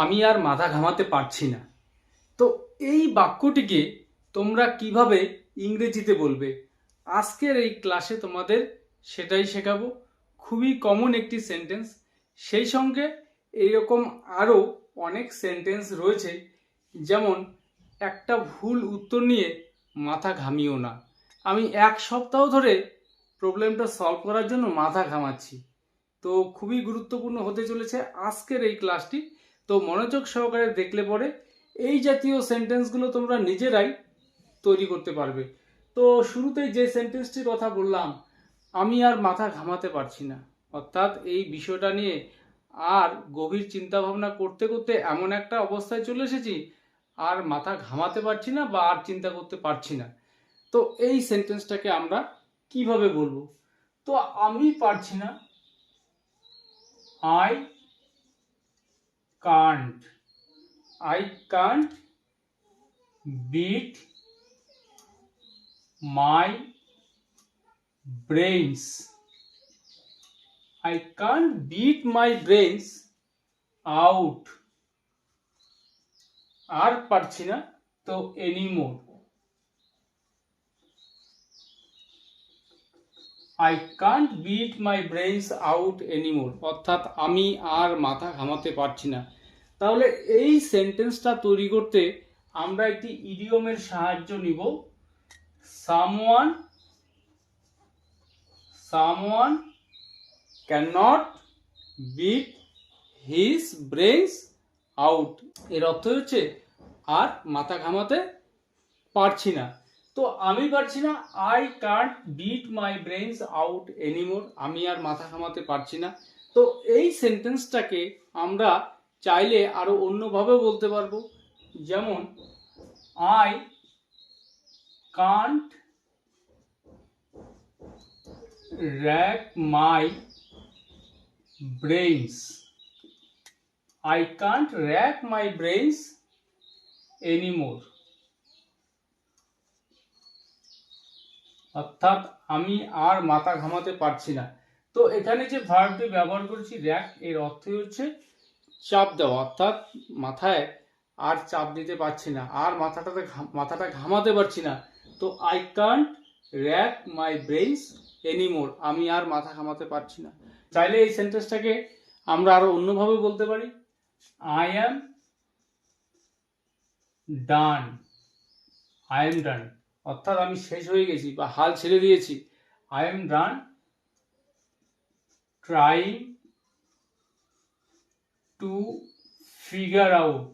আমি আর মাথা ঘামাতে পারছি না। তো এই বাক্যটিকে তোমরা কিভাবে ইংরেজিতে বলবে, আজকের এই ক্লাসে তোমাদের সেটাই শেখাবো। খুবই কমন একটি সেন্টেন্স, সেই সঙ্গে এইরকম আরও অনেক সেন্টেন্স রয়েছে, যেমন একটা ভুল উত্তর নিয়ে মাথা ঘামিও না। আমি 1 সপ্তাহ ধরে প্রবলেমটা সলভ করার জন্য মাথা ঘামাচ্ছি। তো খুবই গুরুত্বপূর্ণ হতে চলেছে আজকের এই ক্লাসটি। তো মনোযোগ সহকারে দেখলে পরে এই জাতীয় সেন্টেন্সগুলো তোমরা নিজেরাই তৈরি করতে পারবে। তো শুরুতেই যে সেন্টেন্সটির কথা বললাম, আমি আর মাথা ঘামাতে পারছি না, অর্থাৎ এই বিষয়টা নিয়ে আর গভীর চিন্তা ভাবনা করতে করতে এমন একটা অবস্থায় চলে এসেছি, আর মাথা ঘামাতে পারছি না বা আর চিন্তা করতে পারছি না। তো এই সেন্টেন্সটাকে আমরা কিভাবে বলবো? তো আমি পারছি না, I can't. I can't beat my brains. I can't beat my brains out. আর পারছি না, তো anymore. I can't beat my brains out anymore. অর্থাৎ আমি আর মাথা ঘামাতে পারছি না। তাহলে এই সেন্টেন্সটা তৈরি করতে আমরা একটি ইডিয়মের সাহায্য নিব। someone cannot beat his brains out, এর অর্থ হচ্ছে আর মাথা ঘামাতে পারছি না। তো আমি পারছি না, I can't beat my brains out anymore, আমি আর মাথা ঘামাতে পারছি না। তো এই সেন্টেন্সটাকে আমরা চাইলে আরো অন্যভাবে বলতে পারবো, যেমন I can't rack my brains. I can't rack my brains anymore. অর্থাৎ আমি আর মাথা ঘামাতে পারছি না। তো এখানে যে ভার্বটি ব্যবহার করেছি র্যাক, এর অর্থই হচ্ছে চাপ দেওয়া, অর্থাৎ মাথায় আর চাপ দিতে পারছি না, আর মাথাটা ঘামাতে পারছি না। তো I can't rack my brains anymore, আমি আর মাথা ঘামাতে পারছি না। চাইলে এই সেন্টেন্সটাকে আমরা আরো অন্যভাবে বলতে পারি, I am done. I am done, অর্থাৎ আমি শেষ হয়ে গেছি বা হাল ছেড়ে দিয়েছি। I am done trying to figure out.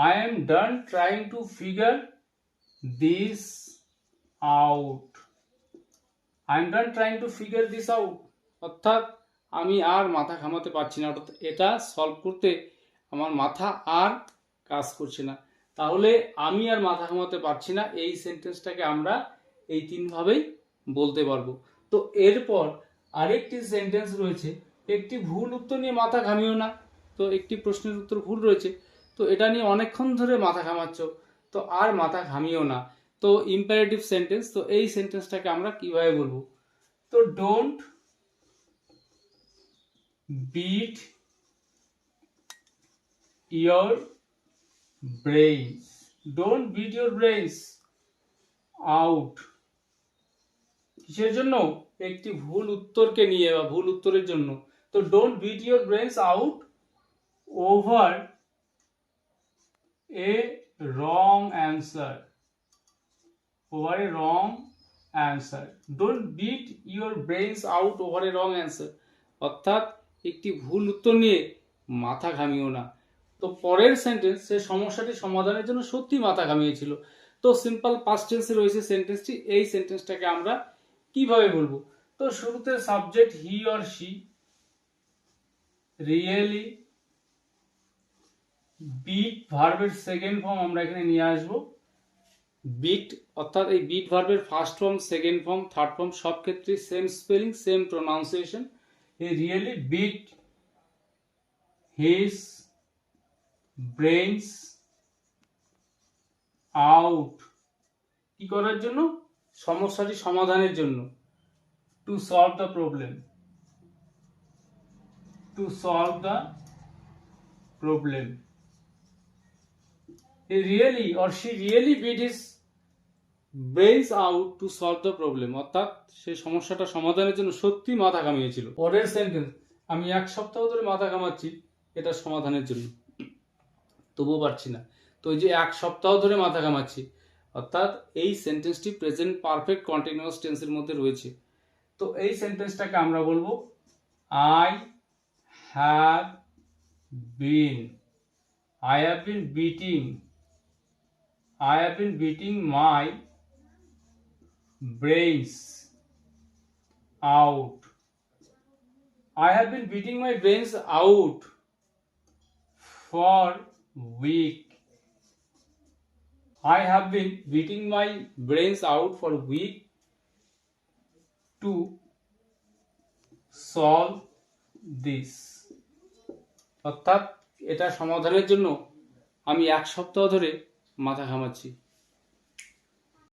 I am done trying to figure this out. I am done trying to figure this out. অর্থাৎ আমি আর মাথা ঘামাতে পারছি না, অর্থাৎ এটা সলভ করতে আমার মাথা আর কাজ করছে না। তাহলে আমি আর মাথা ঘামাতে পারছি না এই সেন্টেন্সটাকে আমরা এই 3ভাবেই বলতে পারবো। তো এরপর আরেকটি সেন্টেন্স রয়েছে, একটি ভুল উত্তর নিয়ে মাথা ঘামিও না। তো একটি প্রশ্নের উত্তর ভুল রয়েছে, তো এটা নিয়ে অনেকক্ষণ ধরে মাথা ঘামাচ্ছ, তো আর মাথা ঘামিও না। তো ইম্পারেটিভ সেন্টেন্স, তো এই সেন্টেন্সটাকে আমরা কিভাবে বলবো? তো don't beat your brains. Don't beat your brains out. কিসের জন্য? একটি ভুল উত্তরকে নিয়ে বা ভুল উত্তরের জন্য। তো don't beat your brains out over a wrong answer. Over a wrong answer. Don't beat your brains out over a wrong answer. অর্থাৎ একটি ভুল উত্তর নিয়ে মাথা ঘামিও না। তো পরের সেন্টেন্স, সে সমস্যাটি সমাধানের জন্য সত্যি মাথা ঘামিয়েছিল। তো সিম্পল পাস্ট টেন্সে রয়েছে সেন্টেন্সটি, এই সেন্টেন্সটাকে আমরা কিভাবে বলবো? তো শুরুতে subject he or she, really, beat ভার্বের সেকেন্ড ফর্ম আমরা এখানে নিয়ে আসবো। বিট অর্থাৎ এই বিট ভার্বের first form, second form, third form সব ক্ষেত্রে same spelling, same pronunciation. He really beat his brains out. কি করার জন্য? সমস্যাটি সমাধানের জন্য। To solve the problem. to solve the problem. He really or she really beat his brains out to solve the problem. অর্থাৎ সেই সমস্যাটা সমাধানের জন্য সত্যি মাথা ঘামিয়েছিল। পরের সেন্টেন্স, আমি 1 সপ্তাহ ধরে মাথা ঘামাচ্ছি এটা সমাধানের জন্য, তবুও পারছি না। তো এই যে 1 সপ্তাহ ধরে মাথা ঘামাচ্ছি, অর্থাৎ এই সেন্টেন্সটি প্রেজেন্ট পারফেক্ট কন্টিনিউয়াস টেন্সের মধ্যে রয়েছে। তো এই সেন্টেন্সটাকে আমরা বলবো I have been beating my brains out. I have been beating my brains out for week. I have been beating my brains out for week to solve this. অর্থাৎ এটা সমাধানের জন্য আমি 1 সপ্তাহ ধরে মাথা ঘামাচ্ছি।